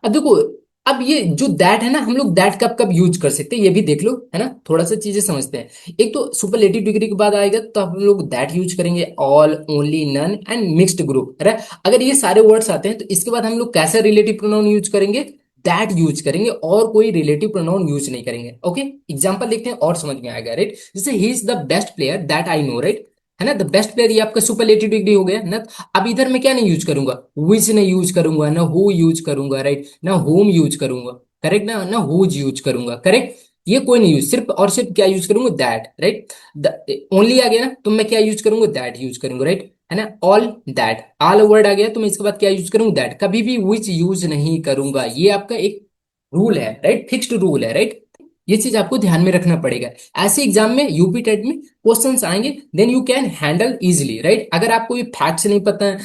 Speaker 1: अब देखो, अब ये जो दैट है ना, हम लोग दैट कब कब यूज कर सकते हैं, ये भी देख लो, है ना। थोड़ा सा चीजें समझते हैं। एक तो सुपरलेटिव डिग्री के बाद आएगा, तो हम लोग दैट यूज करेंगे, all, only, none and mixed group, है ना। अगर ये सारे वर्ड्स आते हैं, तो इसके बाद हम लोग कैसा रिलेटिव प्रोनाउन यूज करेंगे, दैट यूज करेंगे, और कोई रिलेटिव प्रोनाउन यूज नहीं करेंगे, ओके। एग्जाम्पल देखते हैं और समझ में आएगा, राइट। जैसे he is the best player that I know, right, है ना। द बेस्ट प्लेयर, ये आपका सुपरलेटिव डिग्री हो गया ना। अब इधर मैं क्या नहीं यूज करूंगा, विच नहीं यूज करूंगा, ना हु यूज करूंगा, राइट, ना होम यूज करूंगा, करेक्ट ना, ना हुज यूज करूंगा, करेक्ट। ये कोई नहीं यूज, सिर्फ और सिर्फ क्या यूज करूंगा, दैट, राइट। ओनली आ गया ना, तो मैं क्या यूज करूंगा, दैट यूज करूंगा, राइट। है ना। ऑल दैट, ऑल वर्ड आ गया तो मैं इसके बाद क्या यूज करूंगा, दैट, कभी भी विच यूज नहीं करूंगा। ये आपका एक रूल है, राइट, फिक्स्ड रूल है, राइट। ये चीज आपको ध्यान में रखना पड़ेगा। ऐसे एग्जाम में, यूपी टेट में क्वेश्चंस आएंगे, then you can handle easily, right. अगर आपको ये फैक्ट्स नहीं पता है,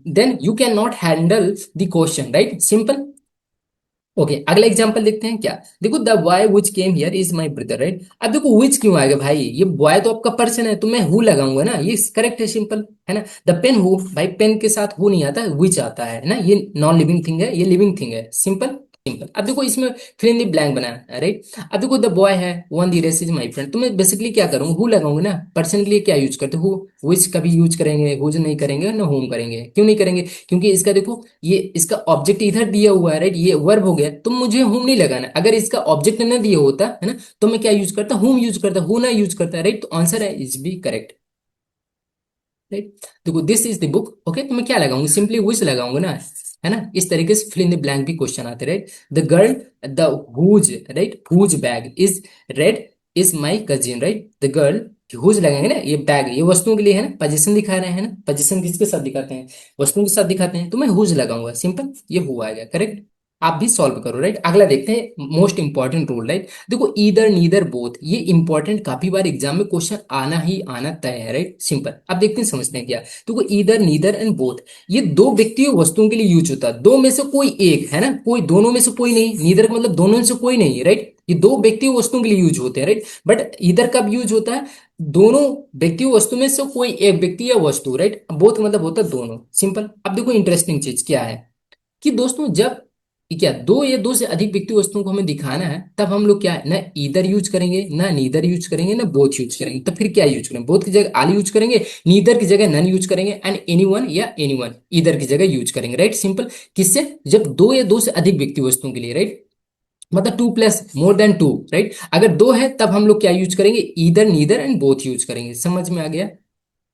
Speaker 1: then you can not handle the question, right, simple. Okay, अगला एग्जांपल देखते हैं क्या। देखो, the boy which came here is my brother, right. अब देखो विच क्यों आएगा भाई, ये बॉय तो आपका पर्सन है, तो मैं हु लगाऊंगा ना, ये करेक्ट है, सिंपल है ना। द पेन हु, भाई पेन के साथ हु नहीं आता, विच आता है ना। ये नॉन लिविंग थिंग है, ये लिविंग थिंग है, सिंपल सिंपल। अब देखो इसमें फिल इन द ब्लैंक बनाया, राइट। अब देखो द बॉय है, won the race is my friend, तो मैं बेसिकली क्या करूंगा, हु लगाऊंगा ना। पर्सन के लिए क्या यूज करते हो, विच कभी यूज करेंगे, हुज नहीं करेंगे ना, होम करेंगे। क्यों नहीं करेंगे, क्योंकि इसका देखो, ये इसका ऑब्जेक्ट इधर दिया हुआ है, राइट, ये वर्ब हो गया, तो मुझे हुम नहीं लगाना। अगर इसका ऑब्जेक्ट न दिया होता है ना, तो मैं क्या यूज करता, हुम यूज करता, हु ना यूज करता, राइट। तो आंसर है इज बी करेक्ट, राइट। देखो this is the book, okay, तो मैं क्या लगाऊंगा, सिंपली विच लगाऊंगा ना, है ना। इस तरीके से फिल इन द ब्लैंक भी क्वेश्चन आते, right. The girl, the whose, right, whose bag is red is my cousin, right. The girl, whose लगाएंगे ना, ये बैग ये वस्तुओं के लिए है ना, पोजीशन दिखा रहे हैं ना, पोजीशन किसके साथ दिखाते हैं, वस्तुओं के साथ दिखाते हैं, तो मैं हुज लगाऊंगा, सिंपल, ये हुआ आएगा, करेक्ट। आप भी सॉल्व करो, राइट। अगला देखते हैं, मोस्ट इंपॉर्टेंट रूल, राइट। देखो ईदर नीदर बोथ, ये इंपॉर्टेंट, काफी बार एग्जाम में क्वेश्चन आना ही आना तय है, राइट, सिंपल। अब देखते हैं, समझते हैं क्या। देखो ईदर नीदर एंड बोथ, ये दो व्यक्ति और वस्तुओं के लिए यूज होता है, दो में से कोई एक, है ना, कोई दोनों में से कोई नहीं, नीदर का मतलब दोनों में से कोई नहीं, राइट। ये दो व्यक्ति और वस्तुओं के लिए यूज होते हैं, राइट। बट ईदर कब यूज होता है, दोनों व्यक्ति और वस्तु में से कोई एक व्यक्ति या वस्तु, राइट। बोथ मतलब होता है दोनों, सिंपल। अब देखो इंटरेस्टिंग चीज क्या है कि दोस्तों, जब क्या दो या दो से अधिक व्यक्ति वस्तुओं को हमें दिखाना है, तब हम लोग क्या है ना, ईदर यूज करेंगे, ना नीदर यूज करेंगे, ना बोथ यूज करेंगे। तो फिर क्या यूज करेंगे, बोथ की जगह आल यूज करेंगे, नीदर की जगह नन यूज करेंगे, एंड एनी वन या एनी वन ईदर की जगह यूज करेंगे, राइट, सिंपल। किससे, जब दो या दो से अधिक व्यक्ति वस्तुओं के लिए, राइट, मतलब two plus more than two, right. अगर दो है तब हम लोग क्या यूज करेंगे, either neither and both use करेंगे। समझ में आ गया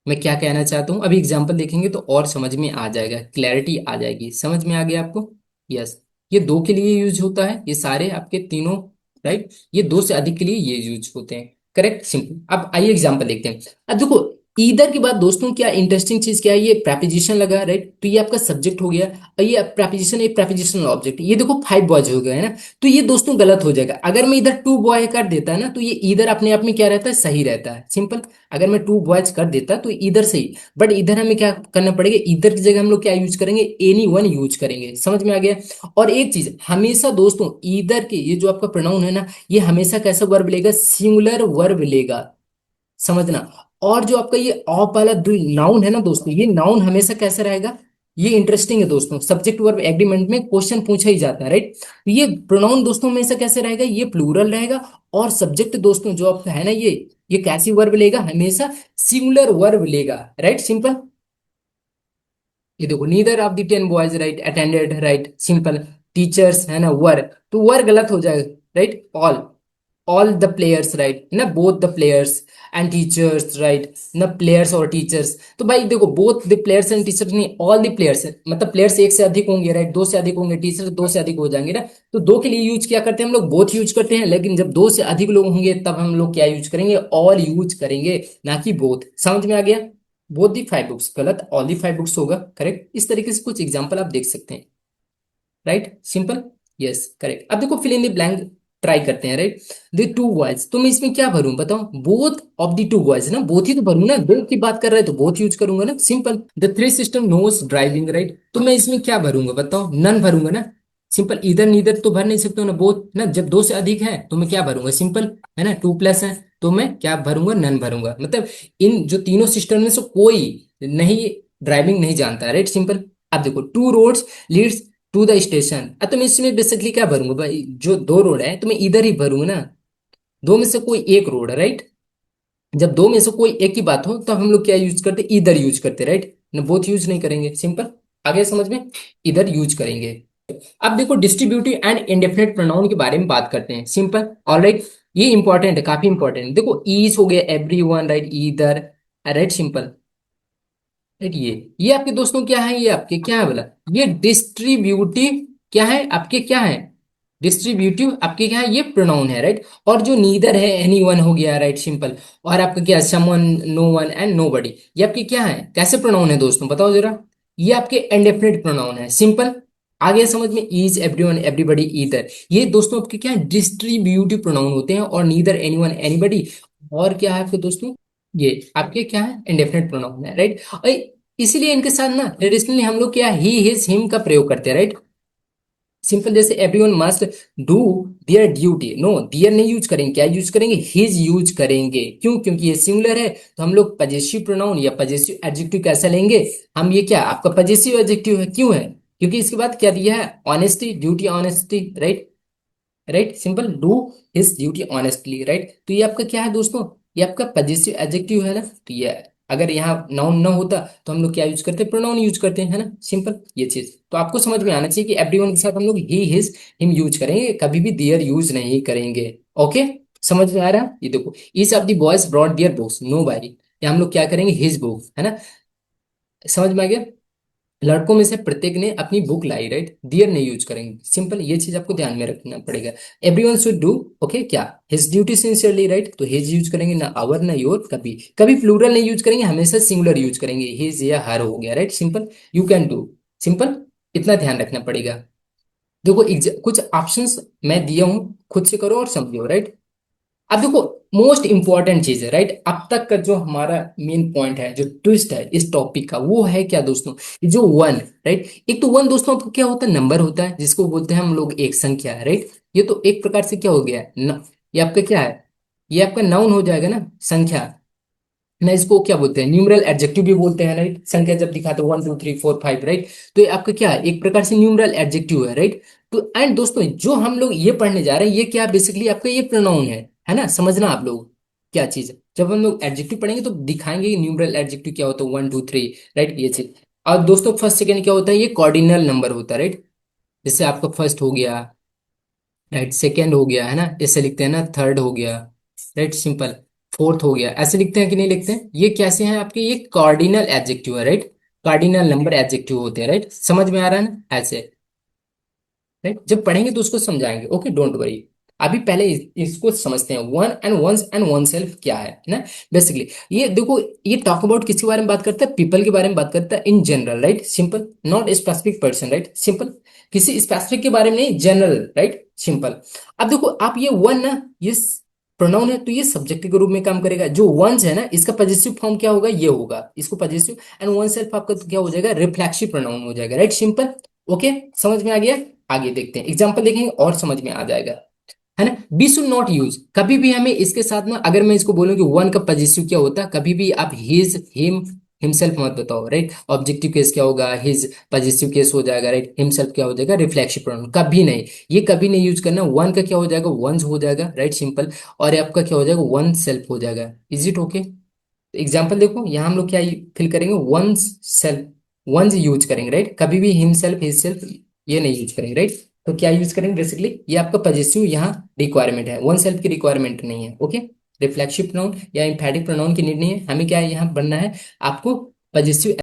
Speaker 1: मैं क्या कहना चाहता हूँ। अभी एग्जाम्पल देखेंगे तो और समझ में आ जाएगा, क्लैरिटी आ जाएगी, समझ में आ गया आपको। यस, ये दो के लिए यूज होता है, ये सारे आपके तीनों, राइट। ये दो से अधिक के लिए ये यूज होते हैं, करेक्ट, सिंपल। अब आइए एग्जाम्पल देखते हैं। अब देखो ईदर के बाद दोस्तों क्या इंटरेस्टिंग चीज क्या है, ये प्रेपोजिशन लगा, राइट, तो ये आपका सब्जेक्ट हो गया। और ये प्रेपोजिशन, एक प्रेपोजिशनल ऑब्जेक्ट, ये देखो फाइव बॉयज हो गए, है ना। तो ये दोस्तों गलत हो जाएगा, अगर मैं इधर टू बॉय कर देता है ना, तो ये इधर अपने आप में क्या रहता है, सही रहता है, सिंपल। अगर मैं टू बॉयज कर देता तो इधर से ही, बट इधर हमें क्या करना पड़ेगा, इधर की जगह हम लोग क्या यूज करेंगे, एनी वन यूज करेंगे, समझ में आ गया। और एक चीज हमेशा दोस्तों, इधर के ये जो आपका प्रोनाउन है ना, ये हमेशा कैसा वर्ब लेगा, सिंगुलर वर्ब लेगा, समझना। और जो आपका ये ऑफ वाला नाउन है ना दोस्तों, ये नाउन हमेशा कैसा रहेगा, ये इंटरेस्टिंग है दोस्तों, सब्जेक्ट वर्ब एग्रीमेंट में क्वेश्चन पूछा ही जाता है, राइट। ये प्रोनाउन दोस्तों हमेशा कैसे रहेगा, ये प्लूरल रहेगा। और सब्जेक्ट दोस्तों जो आपका है ना, ये कैसी वर्ब लेगा, हमेशा सिंगुलर वर्ब लेगा, राइट, सिंपल। ये देखो, neither of the 10 boys, right, attended, right, simple. Teachers है ना, वर, तो वर गलत हो जाएगा, right. All the players, right ना, both the players and teachers, right ना, प्लेयर्स और टीचर्स। तो भाई देखो, both the players and teachers नहीं, ऑल द प्लेयर्स, मतलब प्लेयर्स एक से अधिक होंगे, राइट, दो से अधिक होंगे, टीचर्स दो से अधिक हो जाएंगे ना। तो दो के लिए यूज क्या करते हैं हम लोग, बोथ यूज करते हैं। लेकिन जब दो से अधिक लोग होंगे तब हम लोग क्या यूज करेंगे, ऑल यूज करेंगे, ना कि बोथ। समझ में आ गया। बोथ दी फाइव बुक्स गलत, ऑल दी फाइव बुक्स होगा, करेक्ट। इस तरीके से कुछ एग्जांपल आप देख सकते हैं, राइट, सिंपल। Yes, correct. अब देखो fill in the blank try करते हैं, राइट। द टू बॉयज, तो मैं इसमें क्या भरूं बताओ, both of the two boys ना, बोथ ही तो भरूं ना, दो की बात कर रहे हैं तो बोथ यूज करूंगा ना, सिंपल। The three sister knows driving, right, तो मैं इसमें क्या भरूंगा बताओ, नन भरूंगा ना, सिंपल। इधर नीदर तो भर नहीं सकते हो ना, बोथ ना, जब दो से अधिक है तो मैं क्या भरूंगा, सिंपल, है ना, टू प्लस है, तो मैं क्या भरूंगा, नन भरूंगा। मतलब इन जो तीनों सिस्टर में से कोई नहीं ड्राइविंग नहीं जानता, राइट, सिंपल। अब देखो two roads leads to the station, तो मैं इसमें बेसिकली क्या भरूंगा भाई, जो दो रोड है तो मैं इधर ही भरूंगा ना, दो में से कोई एक रोड है, राइट। जब दो में से कोई एक की बात हो तब हम लोग क्या यूज करते, इधर यूज करते, राइट ना, बोथ यूज नहीं करेंगे, सिंपल। आगे समझ में, इधर यूज करेंगे। अब देखो डिस्ट्रीब्यूटिव एंड इंडेफिनिट प्रोनाउन के बारे में बात करते हैं, सिंपल, ऑलराइट। ये इंपॉर्टेंट है, काफी इंपॉर्टेंट। देखो ईच हो गया, every one, right, either, right, simple, right. ये आपके दोस्तों क्या है, ये आपके क्या है बोला, ये डिस्ट्रीब्यूटिव क्या है, आपके क्या है, डिस्ट्रीब्यूटिव आपके क्या है, ये प्रोनाउन है, राइट। और जो नीदर है, एनी वन हो गया, राइट, सिंपल। और आपका क्या, someone, no one and nobody, ये आपके क्या है, कैसे प्रोनाउन है दोस्तों, बताओ जरा। ये आपके इंडेफिनिट प्रोनाउन है, सिंपल। आगे समझ में, इज, एवरीवन, एवरीबडी, ईदर, ये दोस्तों आपके क्या है, डिस्ट्रीब्यूटिव प्रोनाउन होते हैं। और नीदर, एनीवन, एनीबडी, और क्या है आपके दोस्तों, ये आपके क्या है, इंडेफिनिट प्रोनाउन है, राइट। और इसीलिए इनके साथ ना ट्रेडिशनली हम लोग क्या, ही, हिज, हिम का प्रयोग करते हैं, राइट। सिंपल, जैसे everyone must do their duty, no their नहीं यूज करेंगे, क्या यूज करेंगे, हिज यूज करेंगे। क्यों, क्योंकि ये सिंगुलर है, तो हम लोग पजेसिव प्रोनाउन या पजेसिव एडजेक्टिव कैसा लेंगे, हम ये क्या, आपका पजेसिव एडजेक्टिव है, क्यों है, क्योंकि इसके बाद क्या दिया है, honesty, duty, honesty, right. Right, simple, do his duty honestly, right. तो ये आपका क्या है दोस्तों, ये आपका पजेसिव एडजेक्टिव है ना। तो ये अगर यहाँ नाउन ना होता तो हम लोग क्या यूज करते, प्रोनाउन यूज करते हैं, है ना, सिंपल। ये चीज तो आपको समझ में आना चाहिए कि एवरीवन के साथ हम लोग ही, हिज, हिम यूज करेंगे, कभी भी देयर यूज नहीं करेंगे। ओके, समझ में आ रहा है, ये देखो, each of the boys brought their books, no बारी, या हम लोग क्या करेंगे, हिज बुक, है ना, समझ में आ गया। लड़कों में से प्रत्येक ने अपनी बुक लाई, राइट, दियर नहीं यूज करेंगे, सिंपल। ये चीज आपको ध्यान में रखना पड़ेगा। एवरीवन शुड डू, ओके, क्या, हिज ड्यूटी सिंसियरली, राइट, तो हिज यूज करेंगे, ना आवर ना योर, कभी कभी प्लूरल नहीं यूज करेंगे, हमेशा सिंगुलर यूज करेंगे, हिज या हर हो गया, right, simple. You can do, simple, इतना ध्यान रखना पड़ेगा। देखो कुछ ऑप्शंस मैं दिया हूं, खुद से करो और समझो, राइट। अब देखो, मोस्ट इंपॉर्टेंट चीज है, राइट, अब तक का जो हमारा मेन पॉइंट है, जो ट्विस्ट है इस टॉपिक का, वो है क्या दोस्तों, ये जो वन, राइट। एक तो वन दोस्तों आपको क्या होता है, नंबर होता है, जिसको बोलते हैं हम लोग एक संख्या, राइट। ये तो एक प्रकार से क्या हो गया है ये आपका क्या है, ये आपका नाउन हो जाएगा ना, संख्या ना, इसको क्या बोलते हैं, न्यूमरल एडजेक्टिव भी बोलते हैं, राइट। संख्या जब दिखाते हैं 1 2 3 4 5, राइट, तो ये आपका क्या है, एक प्रकार से न्यूमरल एडजेक्टिव है, राइट। तो एंड दोस्तों, जो हम लोग ये पढ़ने जा रहे हैं, ये क्या बेसिकली आपका ये प्रोनाउन है ना, समझना आप लोग क्या चीज है। जब हम लोग एडजेक्टिव पढ़ेंगे तो दिखाएंगे कि न्यूमरल एडजेक्टिव क्या होता है, 1 2 3, राइट, ये चीज। और दोस्तों फर्स्ट सेकेंड क्या होता है, ये कॉर्डिनल नंबर होता है, राइट। जैसे आपका फर्स्ट हो गया, राइट, सेकेंड हो गया, है ना, ऐसे लिखते हैं ना, थर्ड हो गया, राइट, सिंपल, फोर्थ हो गया, ऐसे लिखते हैं कि नहीं लिखते हैं, ये कैसे हैं आपके, ये कार्डिनल एडजेक्टिव है, राइट। कार्डिनल नंबर एडजेक्टिव होते हैं, राइट, समझ में आ रहा है ना, ऐसे, राइट। जब पढ़ेंगे तो उसको समझाएंगे, ओके, डोंट वरी। अभी पहले इसको समझते हैं, one and one's and oneself क्या है ना, बेसिकली। ये देखो, ये टॉक अबाउट किसके बारे में बात करता है, पीपल के बारे में बात करता है, in general, right, simple, not specific person, right, simple, किसी स्पेसिफिक के बारे में नहीं, जनरल, राइट, सिंपल। अब देखो आप, ये वन ना, ये प्रोनाउन है, तो ये सब्जेक्ट के रूप में काम करेगा। जो वंस है ना, इसका पॉजिटिव फॉर्म क्या होगा, ये होगा, इसको पॉजिटिव, एंड वन सेल्फ आपका तो क्या हो जाएगा, रिफ्लेक्सिव प्रोनाउन हो जाएगा, राइट, सिंपल। ओके, समझ में आ गया। आगे देखते हैं, एग्जाम्पल देखेंगे और समझ में आ जाएगा, है ना। बी शुड नॉट यूज, कभी भी हमें इसके साथ ना, अगर मैं इसको बोलूं कि वन का पॉजिटिव क्या होता है, कभी भी आप हिज, हिम, हिमसेल्फ मत बताओ, राइट। ऑब्जेक्टिव केस क्या होगा, हिज, पॉजिटिव केस हो जाएगा, राइट, हिमसेल्फ क्या हो जाएगा, रिफ्लेक्सिव प्रोनाउन, कभी नहीं, ये कभी नहीं यूज करना। वन का क्या हो जाएगा, वंस हो जाएगा, राइट, सिंपल। और ये आपका क्या हो जाएगा, वन सेल्फ हो जाएगा, इज इट ओके। एग्जाम्पल देखो, यहाँ हम लोग क्या फिल करेंगे, वंस सेल्फ, वंस यूज करेंगे, राइट, कभी भी हिमसेल्फ, हिज सेल्फ, ये नहीं यूज करेंगे, राइट। तो क्या यूज करेंगे, बेसिकली ये आपका पॉजिटिव यहाँ रिक्वायरमेंट है, वन सेल्फ की रिक्वायरमेंट नहीं है, ओके। रिफ्लेक्सिव प्रोनाउन या इम्फेटिक प्रोनाउन की नीड नहीं है, हमें क्या है यहाँ बनना है, आपको पॉजिटिव